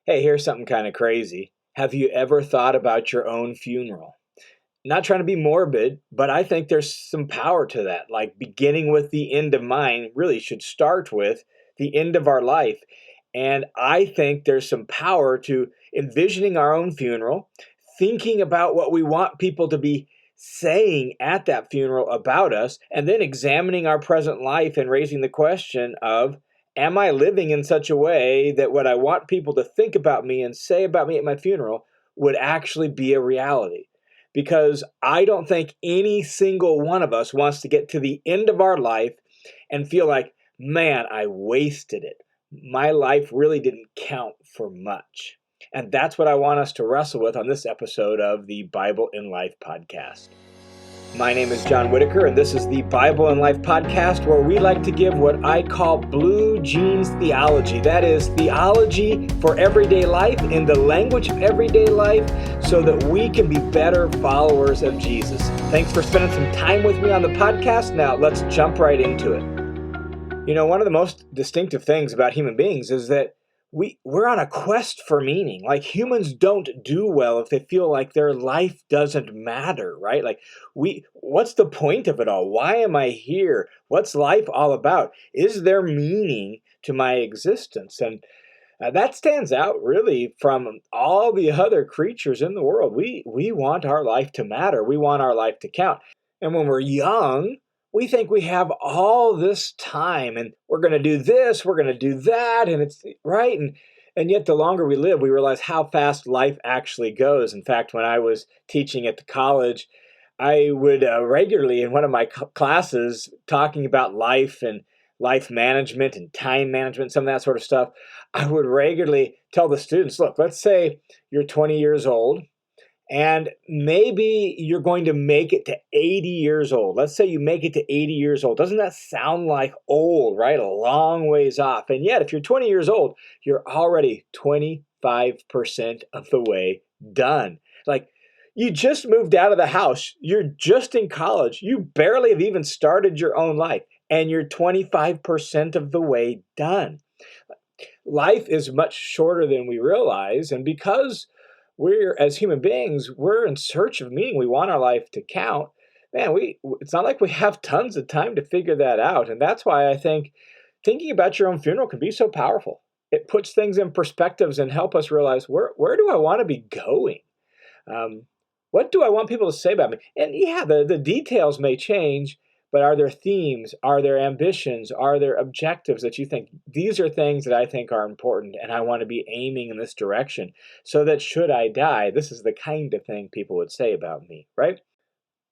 Hey, here's something kind of crazy. Have you ever thought about your own funeral? Not trying to be morbid, but I think there's some power to that. Like beginning with the end of mine really should start with the end of our life. And I think there's some power to envisioning our own funeral, thinking about what we want people to be saying at that funeral about us, and then examining our present life and raising the question of, am I living in such a way that what I want people to think about me and say about me at my funeral would actually be a reality? Because I don't think any single one of us wants to get to the end of our life and feel like, man, I wasted it. My life really didn't count for much. And that's what I want us to wrestle with on this episode of the Bible in Life podcast. My name is John Whitaker, and this is the Bible in Life podcast, where we like to give what I call blue jeans theology. That is theology for everyday life in the language of everyday life so that we can be better followers of Jesus. Thanks for spending some time with me on the podcast. Now, let's jump right into it. You know, one of the most distinctive things about human beings is that we're on a quest for meaning. Like humans don't do well if they feel like their life doesn't matter, right? Like what's the point of it all? Why am I here? What's life all about? Is there meaning to my existence? And that stands out really from all the other creatures in the world. We want our life to matter. We want our life to count. And when we're young, we think we have all this time and we're going to do this, we're going to do that, and it's right. And yet the longer we live, we realize how fast life actually goes. In fact, when I was teaching at the college, I would regularly in one of my classes talking about life and life management and time management, some of that sort of stuff, I would regularly tell the students, look, let's say you're 20 years old and maybe you're going to make it to 80 years old. Let's say you make it to 80 years old. Doesn't that sound like old, right? A long ways off. And yet, if you're 20 years old, you're already 25% of the way done. Like, you just moved out of the house. You're just in college. You barely have even started your own life, and you're 25% of the way done. Life is much shorter than we realize, and because as human beings, we're in search of meaning. We want our life to count. Man, it's not like we have tons of time to figure that out. And that's why I think thinking about your own funeral can be so powerful. It puts things in perspectives and help us realize where do I want to be going? What do I want people to say about me? And yeah, the details may change, but are there themes? Are there ambitions? Are there objectives that you think, these are things that I think are important and I want to be aiming in this direction so that should I die, this is the kind of thing people would say about me, right?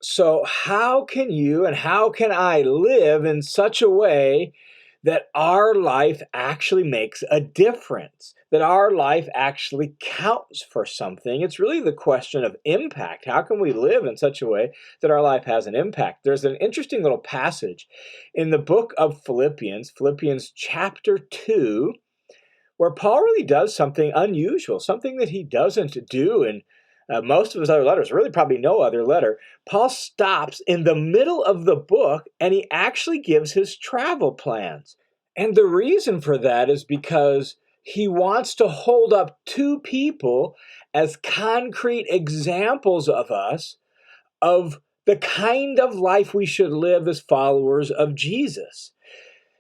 So how can you and how can I live in such a way that our life actually makes a difference, that our life actually counts for something? It's really the question of impact. How can we live in such a way that our life has an impact? There's an interesting little passage in the book of Philippians, Philippians chapter 2, where Paul really does something unusual, something that he doesn't do in most of his other letters, really probably no other letter. Paul stops in the middle of the book and he actually gives his travel plans. And the reason for that is because he wants to hold up two people as concrete examples of us, of the kind of life we should live as followers of Jesus.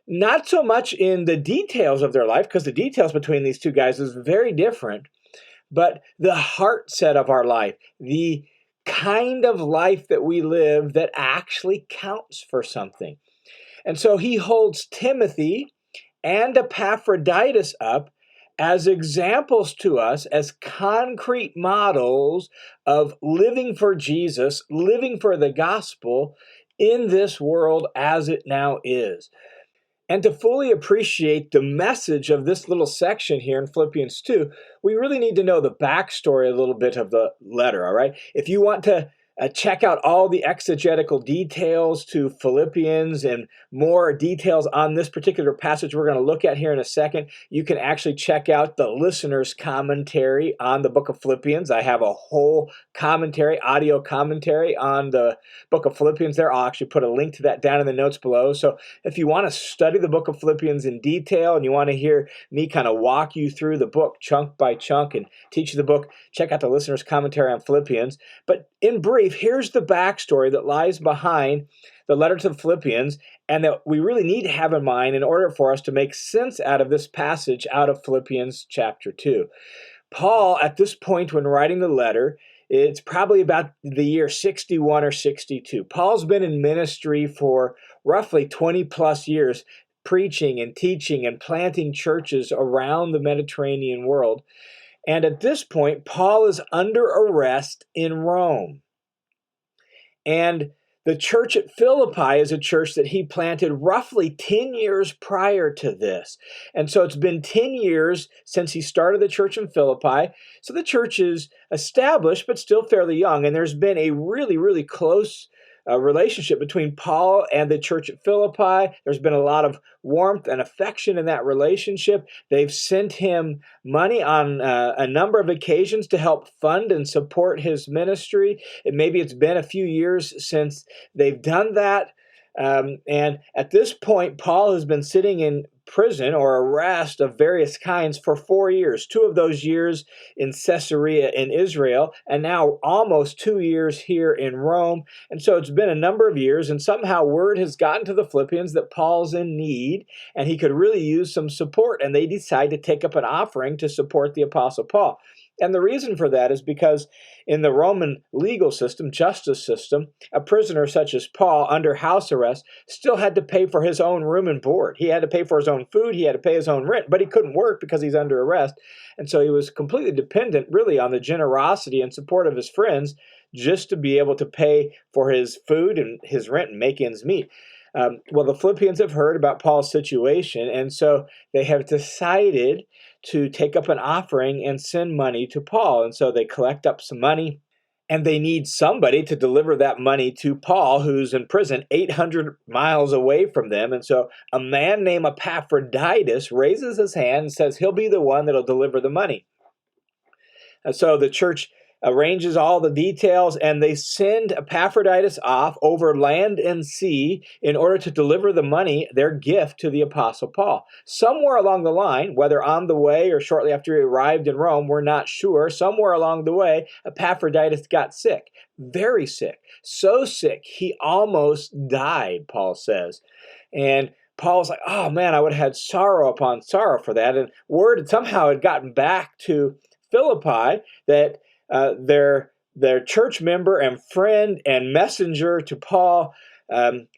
Not so much in the details of their life, because the details between these two guys is very different, but the heart set of our life, the kind of life that we live that actually counts for something. And so he holds Timothy and Epaphroditus up as examples to us, as concrete models of living for Jesus, living for the gospel in this world as it now is. And to fully appreciate the message of this little section here in Philippians 2, we really need to know the backstory a little bit of the letter, all right? If you want to Check out all the exegetical details to Philippians and more details on this particular passage we're going to look at here in a second. You can actually check out the listener's commentary on the book of Philippians. I have a whole commentary, audio commentary on the book of Philippians there. I'll actually put a link to that down in the notes below. So if you want to study the book of Philippians in detail and you want to hear me kind of walk you through the book chunk by chunk and teach you the book, check out the listener's commentary on Philippians. But in brief, here's the backstory that lies behind the letter to the Philippians and that we really need to have in mind in order for us to make sense out of this passage out of Philippians chapter 2. Paul, at this point when writing the letter, it's probably about the year 61 or 62. Paul's been in ministry for roughly 20 plus years, preaching and teaching and planting churches around the Mediterranean world. And at this point, Paul is under arrest in Rome. And the church at Philippi is a church that he planted roughly 10 years prior to this. And so it's been 10 years since he started the church in Philippi. So the church is established, but still fairly young. And there's been a really, really close relationship between Paul and the church at Philippi. There's been a lot of warmth and affection in that relationship. They've sent him money on a number of occasions to help fund and support his ministry. Maybe it's been a few years since they've done that. And at this point, Paul has been sitting in prison or arrest of various kinds for 4 years, 2 of those years in Caesarea in Israel, and now almost 2 years here in Rome. And so it's been a number of years, and somehow word has gotten to the Philippians that Paul's in need, and he could really use some support, and they decide to take up an offering to support the Apostle Paul. And the reason for that is because in the Roman legal system, justice system, a prisoner such as Paul under house arrest still had to pay for his own room and board. He had to pay for his own food. He had to pay his own rent, but he couldn't work because he's under arrest. And so he was completely dependent really on the generosity and support of his friends just to be able to pay for his food and his rent and make ends meet. Well, the Philippians have heard about Paul's situation, and so they have decided to take up an offering and send money to Paul. And so they collect up some money, and they need somebody to deliver that money to Paul, who's in prison 800 miles away from them. And so a man named Epaphroditus raises his hand and says he'll be the one that'll deliver the money. And so the church arranges all the details, and they send Epaphroditus off over land and sea in order to deliver the money, their gift, to the Apostle Paul. Somewhere along the line, whether on the way or shortly after he arrived in Rome, we're not sure. Somewhere along the way, Epaphroditus got sick, very sick, so sick he almost died, Paul says. And Paul's like, oh man, I would have had sorrow upon sorrow for that. And word somehow had gotten back to Philippi that their church member and friend and messenger to Paul,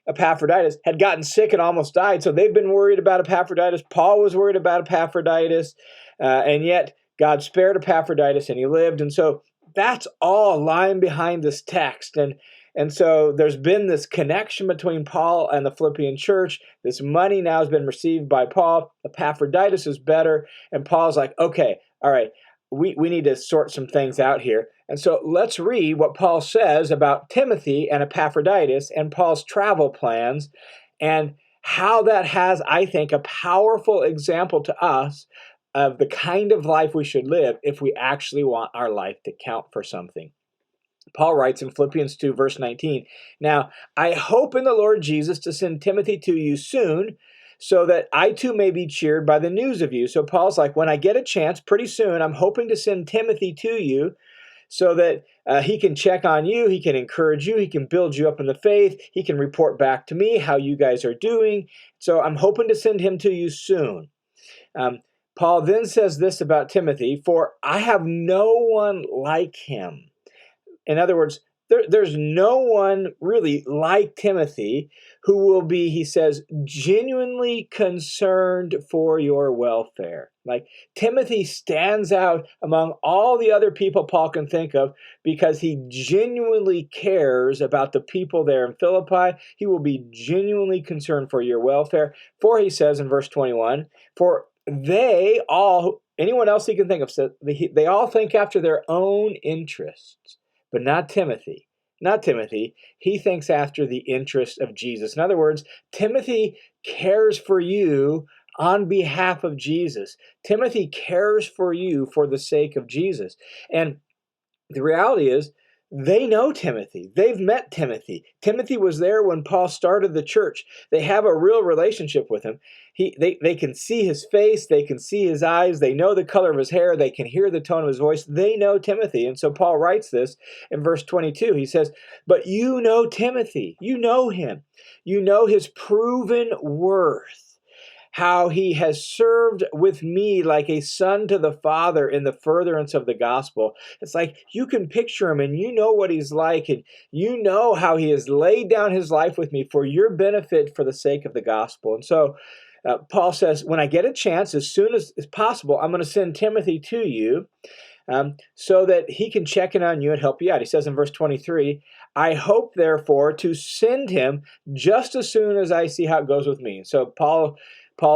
Epaphroditus, had gotten sick and almost died. So they've been worried about Epaphroditus. Paul was worried about Epaphroditus, and yet God spared Epaphroditus and he lived. And so that's all lying behind this text. And so there's been this connection between Paul and the Philippian church. This money now has been received by Paul. Epaphroditus is better. And Paul's like, okay, all right, we need to sort some things out here. And so let's read what Paul says about Timothy and Epaphroditus and Paul's travel plans and how that has, I think, a powerful example to us of the kind of life we should live if we actually want our life to count for something. Paul writes in Philippians 2, verse 19, "Now, I hope in the Lord Jesus to send Timothy to you soon, so that I too may be cheered by the news of you." So Paul's like, when I get a chance, pretty soon, I'm hoping to send Timothy to you so that he can check on you, he can encourage you, he can build you up in the faith, he can report back to me how you guys are doing. So I'm hoping to send him to you soon. Paul then says this about Timothy, "For I have no one like him." In other words, there's no one really like Timothy who will be, he says, genuinely concerned for your welfare. Like Timothy stands out among all the other people Paul can think of because he genuinely cares about the people there in Philippi. He will be genuinely concerned for your welfare. For he says in verse 21, "For they all," anyone else he can think of, they all think after their own interests, but not Timothy. not Timothy. He thinks after the interest of Jesus. In other words, Timothy cares for you on behalf of Jesus. Timothy cares for you for the sake of Jesus. And the reality is, they know Timothy. They've met Timothy. Timothy was there when Paul started the church. They have a real relationship with him. They can see his face. They can see his eyes. They know the color of his hair. They can hear the tone of his voice. They know Timothy. And so Paul writes this in verse 22. He says, but you know Timothy. You know him. You know his proven worth, how he has served with me like a son to the Father in the furtherance of the gospel. It's like you can picture him and you know what he's like, and you know how he has laid down his life with me for your benefit for the sake of the gospel. And so Paul says, when I get a chance, as soon as possible, I'm going to send Timothy to you so that he can check in on you and help you out. He says in verse 23, I hope, therefore, to send him just as soon as I see how it goes with me. So Paul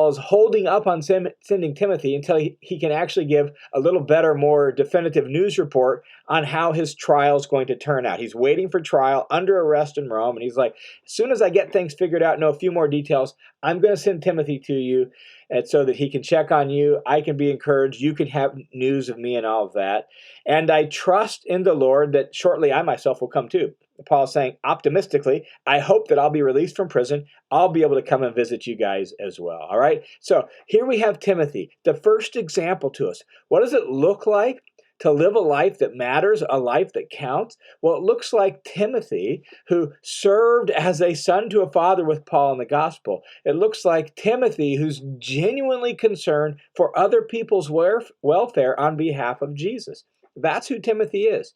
is holding up on sending Timothy until he can actually give a little better, more definitive news report on how his trial is going to turn out. He's waiting for trial, under arrest in Rome, and he's like, as soon as I get things figured out, know a few more details, I'm going to send Timothy to you, and so that he can check on you, I can be encouraged, you can have news of me and all of that. And I trust in the Lord that shortly I myself will come too. Paul's saying, optimistically, I hope that I'll be released from prison. I'll be able to come and visit you guys as well. All right? So here we have Timothy, the first example to us. What does it look like to live a life that matters, a life that counts? Well, it looks like Timothy, who served as a son to a father with Paul in the gospel. It looks like Timothy, who's genuinely concerned for other people's welfare on behalf of Jesus. That's who Timothy is.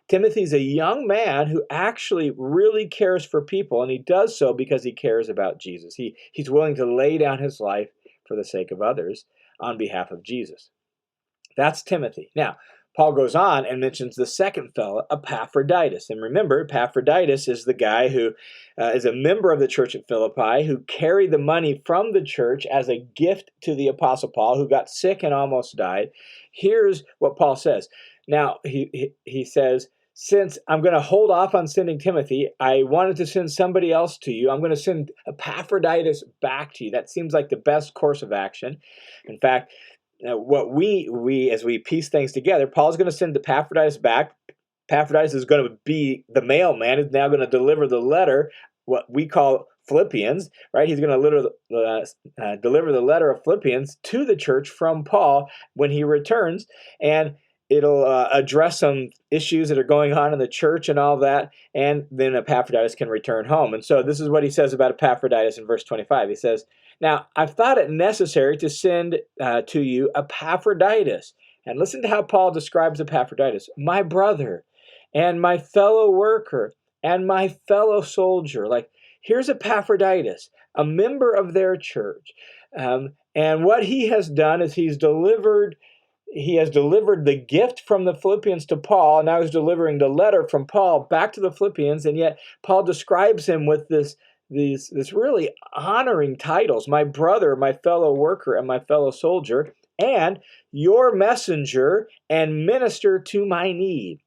Timothy's a young man who actually really cares for people, and he does so because he cares about Jesus. He's willing to lay down his life for the sake of others on behalf of Jesus. That's Timothy. Now, Paul goes on and mentions the second fellow, Epaphroditus. And remember, Epaphroditus is the guy who is a member of the church at Philippi, who carried the money from the church as a gift to the Apostle Paul, who got sick and almost died. Here's what Paul says. Now, he says, since I'm going to hold off on sending Timothy, I wanted to send somebody else to you. I'm going to send Epaphroditus back to you. That seems like the best course of action. In fact, what we as we piece things together, Paul's going to send Epaphroditus back. Epaphroditus is going to be the mailman, is now going to deliver the letter, what we call Philippians, right? He's going to deliver the letter of Philippians to the church from Paul when he returns, and it'll address some issues that are going on in the church and all that, and then Epaphroditus can return home. And so this is what he says about Epaphroditus in verse 25. He says, now, I've thought it necessary to send to you Epaphroditus. And listen to how Paul describes Epaphroditus. My brother and my fellow worker and my fellow soldier. Like, here's Epaphroditus, a member of their church. And what he has done is he has delivered the gift from the Philippians to Paul, and now he's delivering the letter from Paul back to the Philippians, and yet Paul describes him with this really honoring titles: my brother, my fellow worker, and my fellow soldier, and your messenger and minister to my need.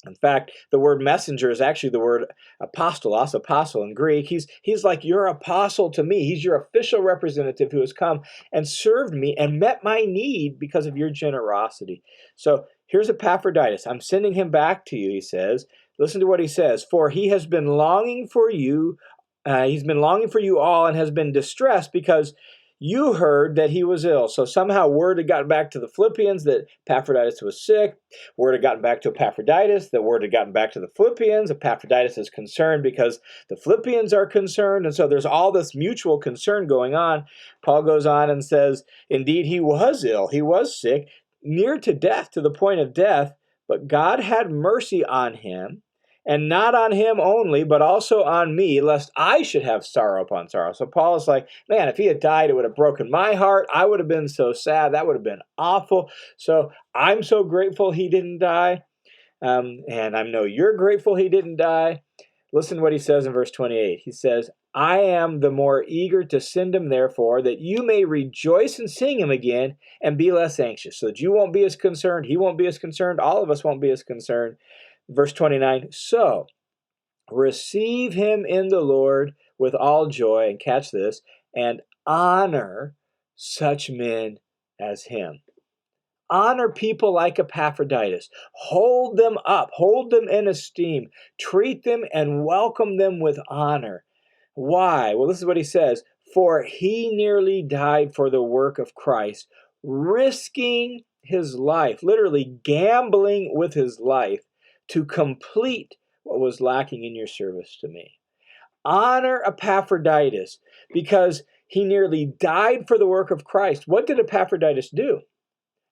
In fact, the word messenger is actually the word apostolos, apostle in Greek. He's like your apostle to me. He's your official representative who has come and served me and met my need because of your generosity. So here's Epaphroditus. I'm sending him back to you, he says. Listen to what he says. For he has been longing for you. He's been longing for you all and has been distressed because you heard that he was ill. So somehow word had gotten back to the Philippians that Epaphroditus was sick. Word had gotten back to Epaphroditus. The word had gotten back to the Philippians. Epaphroditus is concerned because the Philippians are concerned. And so there's all this mutual concern going on. Paul goes on and says, indeed, he was ill. He was sick, near to death, to the point of death. But God had mercy on him. And not on him only, but also on me, lest I should have sorrow upon sorrow. So Paul is like, man, if he had died, it would have broken my heart. I would have been so sad. That would have been awful. So I'm so grateful he didn't die. And I know you're grateful he didn't die. Listen to what he says in verse 28. He says, I am the more eager to send him, therefore, that you may rejoice in seeing him again and be less anxious. So that you won't be as concerned. He won't be as concerned. All of us won't be as concerned. Verse 29, so Receive him in the Lord with all joy, and catch this, and honor such men as him. Honor people like Epaphroditus. Hold them up, hold them in esteem, treat them and welcome them with honor. Why? Well, this is what he says. For he nearly died for the work of Christ, risking his life, literally gambling with his life to complete what was lacking in your service to me. Honor Epaphroditus because he nearly died for the work of Christ. What did Epaphroditus do?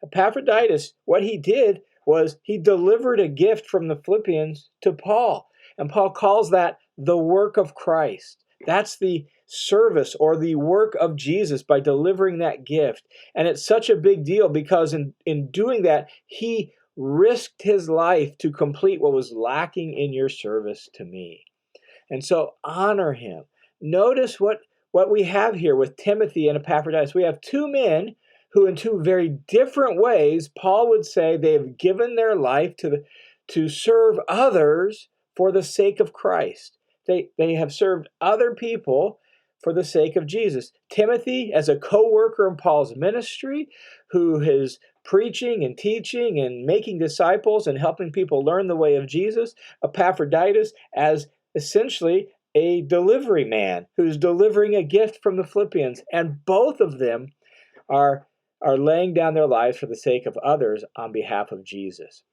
Epaphroditus, what he did was he delivered a gift from the Philippians to Paul. And Paul calls that the work of Christ. That's the service or the work of Jesus by delivering that gift. And it's such a big deal because in doing that, he risked his life to complete what was lacking in your service to me. And so honor him. Notice what we have here with Timothy and Epaphroditus. We have two men who in two very different ways, Paul would say they have given their life to serve others for the sake of Christ. They have served other people for the sake of Jesus. Timothy as a co-worker in Paul's ministry, who is preaching and teaching and making disciples and helping people learn the way of Jesus. Epaphroditus as essentially a delivery man who's delivering a gift from the Philippians. And both of them are laying down their lives for the sake of others on behalf of Jesus.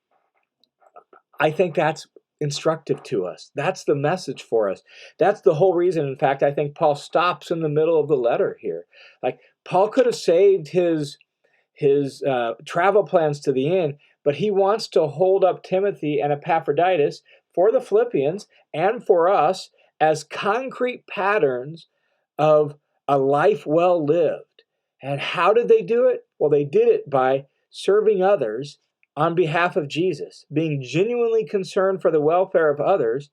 I think that's instructive to us. That's the message for us. That's the whole reason. In fact, I think Paul stops in the middle of the letter here. Like Paul could have saved his travel plans to the end, but he wants to hold up Timothy and Epaphroditus for the Philippians and for us as concrete patterns of a life well lived. And how did they do it? Well, they did it by serving others on behalf of Jesus, being genuinely concerned for the welfare of others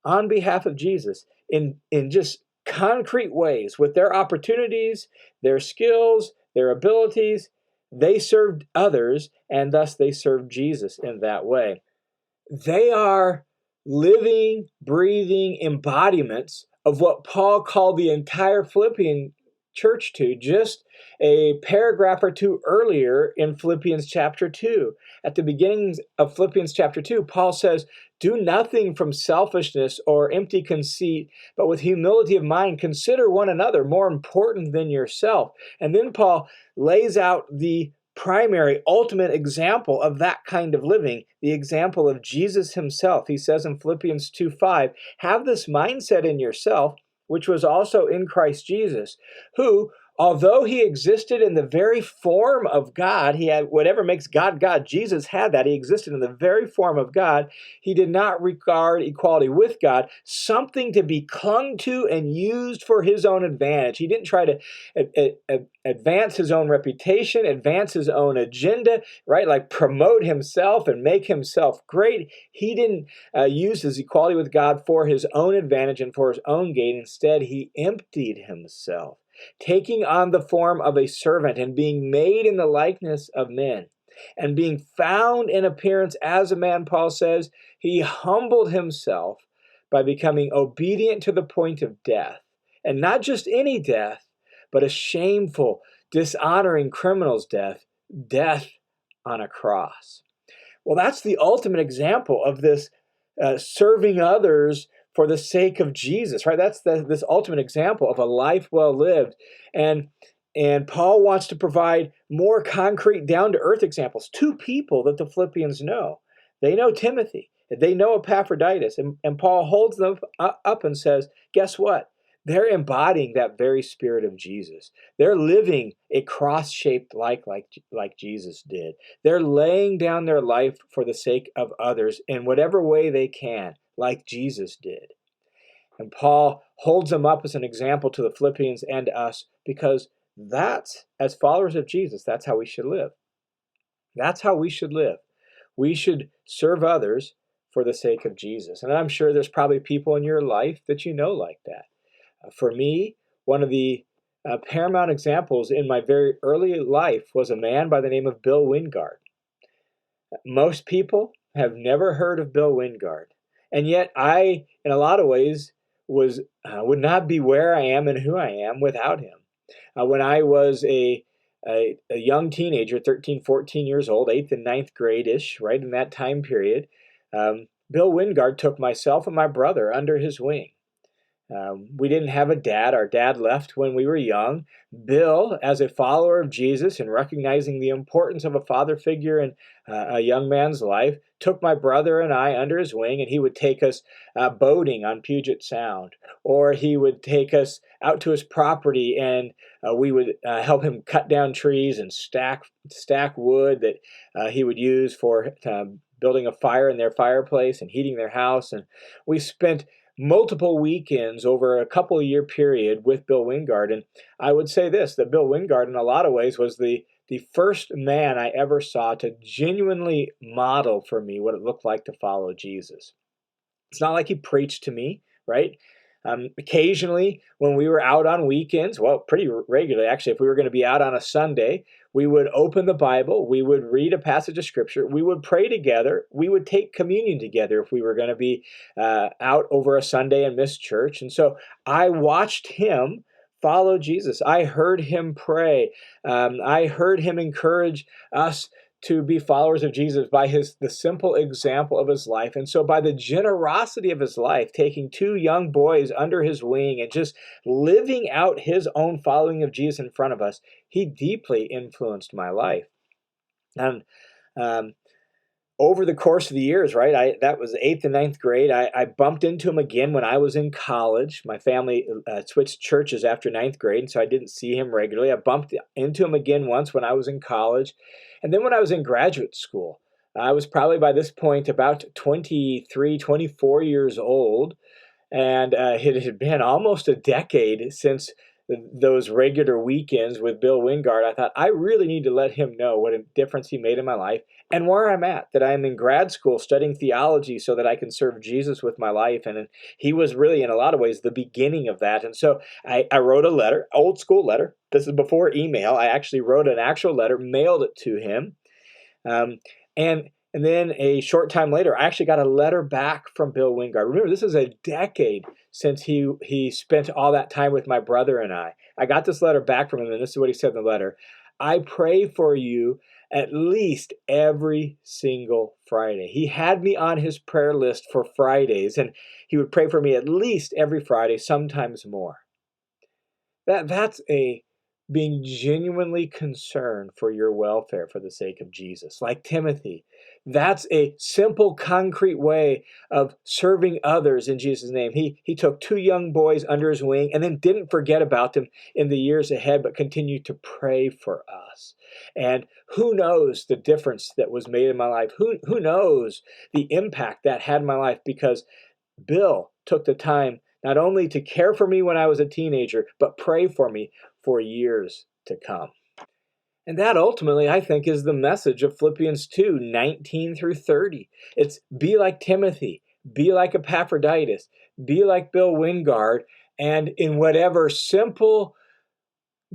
on behalf of Jesus in just concrete ways with their opportunities, their skills, their abilities. They served others, and thus they served Jesus in that way. They are living, breathing embodiments of what Paul called the entire Philippian church to just a paragraph or two earlier in Philippians chapter 2. At the beginning of Philippians chapter 2, Paul says, "Do nothing from selfishness or empty conceit, but with humility of mind, consider one another more important than yourself." And then Paul lays out the primary, ultimate example of that kind of living, the example of Jesus himself. He says in Philippians 2:5, "Have this mindset in yourself, which was also in Christ Jesus, who, although he existed in the very form of God," he had whatever makes God God, Jesus had that. He existed in the very form of God. "He did not regard equality with God something to be clung to and used for his own advantage." He didn't try to advance his own reputation, advance his own agenda, right? Like promote himself and make himself great. He didn't use his equality with God for his own advantage and for his own gain. Instead, he emptied himself, taking on the form of a servant and being made in the likeness of men. And being found in appearance as a man, Paul says, he humbled himself by becoming obedient to the point of death. And not just any death, but a shameful, dishonoring criminal's death, death on a cross. Well, that's the ultimate example of this serving others for the sake of Jesus, right? That's this ultimate example of a life well lived. And Paul wants to provide more concrete, down-to-earth examples. Two people that the Philippians know. They know Timothy. They know Epaphroditus. And Paul holds them up and says, guess what? They're embodying that very spirit of Jesus. They're living a cross-shaped life like Jesus did. They're laying down their life for the sake of others in whatever way they can, like Jesus did. And Paul holds them up as an example to the Philippians and to us because that's, as followers of Jesus, that's how we should live. That's how we should live. We should serve others for the sake of Jesus. And I'm sure there's probably people in your life that you know like that. For me, one of the paramount examples in my very early life was a man by the name of Bill Wingard. Most people have never heard of Bill Wingard. And yet I in a lot of ways, would not be where I am and who I am without him. When I was a young teenager, 13, 14 years old, 8th and ninth grade-ish, right in that time period, Bill Wingard took myself and my brother under his wing. We didn't have a dad. Our dad left when we were young. Bill, as a follower of Jesus and recognizing the importance of a father figure in a young man's life, took my brother and I under his wing, and he would take us boating on Puget Sound, or he would take us out to his property, and we would help him cut down trees and stack wood that he would use for building a fire in their fireplace and heating their house. And we spent multiple weekends over a couple of year period with Bill Wingard. And I would say this, that Bill Wingard in a lot of ways was the first man I ever saw to genuinely model for me what it looked like to follow Jesus. It's not like he preached to me, right? Occasionally, when we were out on weekends, well, pretty regularly, actually, if we were going to be out on a Sunday, we would open the Bible, we would read a passage of Scripture, we would pray together, we would take communion together if we were going to be out over a Sunday and miss church. And so I watched him follow Jesus. I heard him pray. I heard him encourage us to be followers of Jesus by the simple example of his life. And so by the generosity of his life, taking two young boys under his wing and just living out his own following of Jesus in front of us, he deeply influenced my life. And over the course of the years, right, that was 8th and ninth grade, I bumped into him again when I was in college. My family switched churches after ninth grade, and so I didn't see him regularly. I bumped into him again once when I was in college. And then when I was in graduate school, I was probably by this point about 23, 24 years old, and it had been almost a decade since those regular weekends with Bill Wingard. I thought, I really need to let him know what a difference he made in my life and where I'm at, that I'm in grad school studying theology so that I can serve Jesus with my life. And he was really, in a lot of ways, the beginning of that. And so I wrote a letter, old school letter. This is before email. I actually wrote an actual letter, mailed it to him. And then a short time later, I actually got a letter back from Bill Wingard. Remember, this is a decade since he spent all that time with my brother and I. I got this letter back from him, and this is what he said in the letter. I pray for you at least every single Friday. He had me on his prayer list for Fridays, and he would pray for me at least every Friday, sometimes more. That's being genuinely concerned for your welfare for the sake of Jesus. Like Timothy, that's a simple, concrete way of serving others in Jesus' name. He took two young boys under his wing and then didn't forget about them in the years ahead, but continued to pray for us. And who knows the difference that was made in my life? Who knows the impact that had in my life, because Bill took the time not only to care for me when I was a teenager, but pray for me for years to come. And that ultimately, I think, is the message of Philippians 2, 19 through 30. It's be like Timothy, be like Epaphroditus, be like Bill Wingard, and in whatever simple,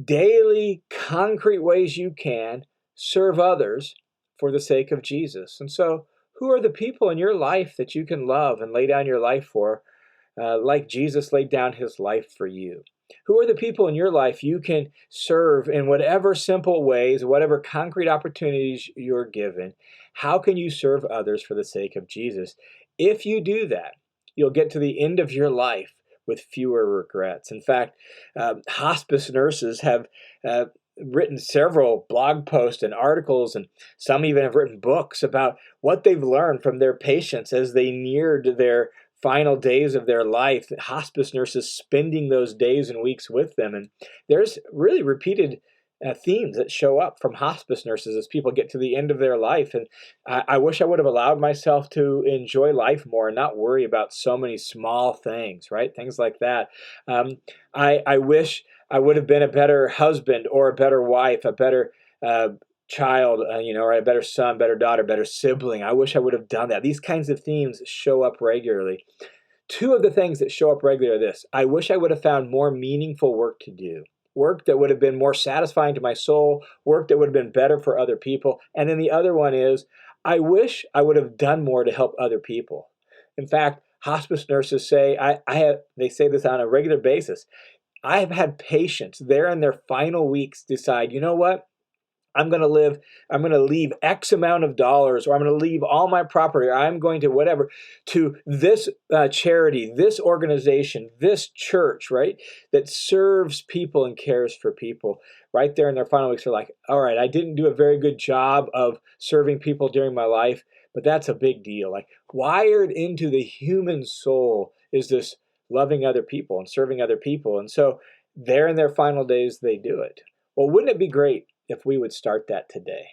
daily, concrete ways you can, serve others for the sake of Jesus. And so, who are the people in your life that you can love and lay down your life for, like Jesus laid down his life for you? Who are the people in your life you can serve in whatever simple ways, whatever concrete opportunities you're given? How can you serve others for the sake of Jesus? If you do that, you'll get to the end of your life with fewer regrets. In fact, hospice nurses have written several blog posts and articles, and some even have written books about what they've learned from their patients as they neared their final days of their life, hospice nurses spending those days and weeks with them. And there's really repeated themes that show up from hospice nurses as people get to the end of their life. And I wish I would have allowed myself to enjoy life more and not worry about so many small things, right? Things like that. I wish I would have been a better husband or a better wife, a better child, or a better son, better daughter, better sibling. I wish I would have done that. These kinds of themes show up regularly. Two of the things that show up regularly are this: I wish I would have found more meaningful work to do, work that would have been more satisfying to my soul, work that would have been better for other people. And then the other one is, I wish I would have done more to help other people. In fact, hospice nurses say, they say this on a regular basis. I have had patients there in their final weeks decide, you know what? I'm going to leave X amount of dollars, or I'm going to leave all my property, or I'm going to whatever, to this charity, this organization, this church, right, that serves people and cares for people. Right there in their final weeks, they're like, all right, I didn't do a very good job of serving people during my life, but that's a big deal. Like, wired into the human soul is this loving other people and serving other people. And so there in their final days, they do it. Well, wouldn't it be great if we would start that today?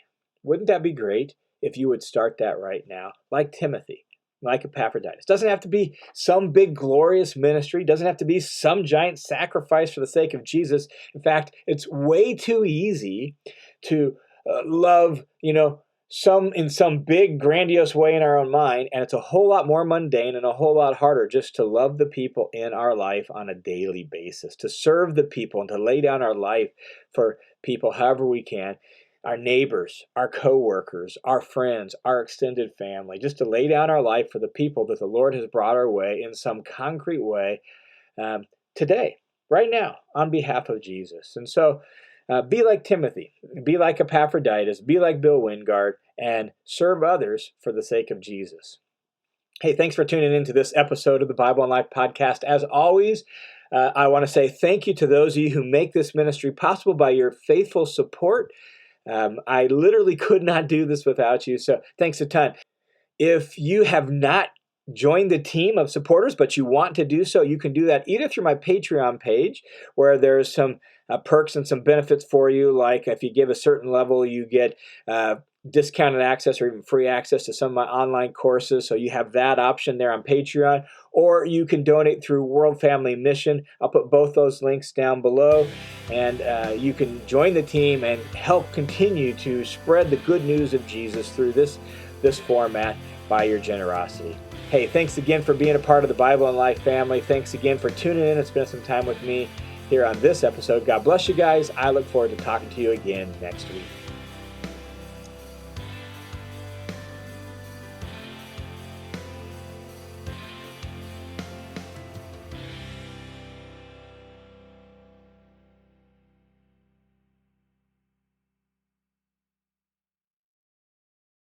Wouldn't that be great if you would start that right now, like Timothy, like Epaphroditus? Doesn't have to be some big glorious ministry, doesn't have to be some giant sacrifice for the sake of Jesus. In fact, it's way too easy to love, in some big grandiose way in our own mind, and it's a whole lot more mundane and a whole lot harder just to love the people in our life on a daily basis, to serve the people and to lay down our life for people however we can, our neighbors, our co-workers, our friends, our extended family, just to lay down our life for the people that the Lord has brought our way in some concrete way today, right now, on behalf of Jesus. And so be like Timothy, be like Epaphroditus, be like Bill Wingard, and serve others for the sake of Jesus. Hey, thanks for tuning in to this episode of the Bible and Life podcast. As always, I want to say thank you to those of you who make this ministry possible by your faithful support. I literally could not do this without you, so thanks a ton. If you have not joined the team of supporters, but you want to do so, you can do that either through my Patreon page, where there's some perks and some benefits for you, like if you give a certain level, you get discounted access or even free access to some of my online courses. So you have that option there on Patreon, or you can donate through World Family Mission. I'll put both those links down below, and you can join the team and help continue to spread the good news of Jesus through this format by your generosity. Hey, thanks again for being a part of the Bible and Life family. Thanks again for tuning in and spending some time with me here on this episode. God bless you guys. I look forward to talking to you again next week.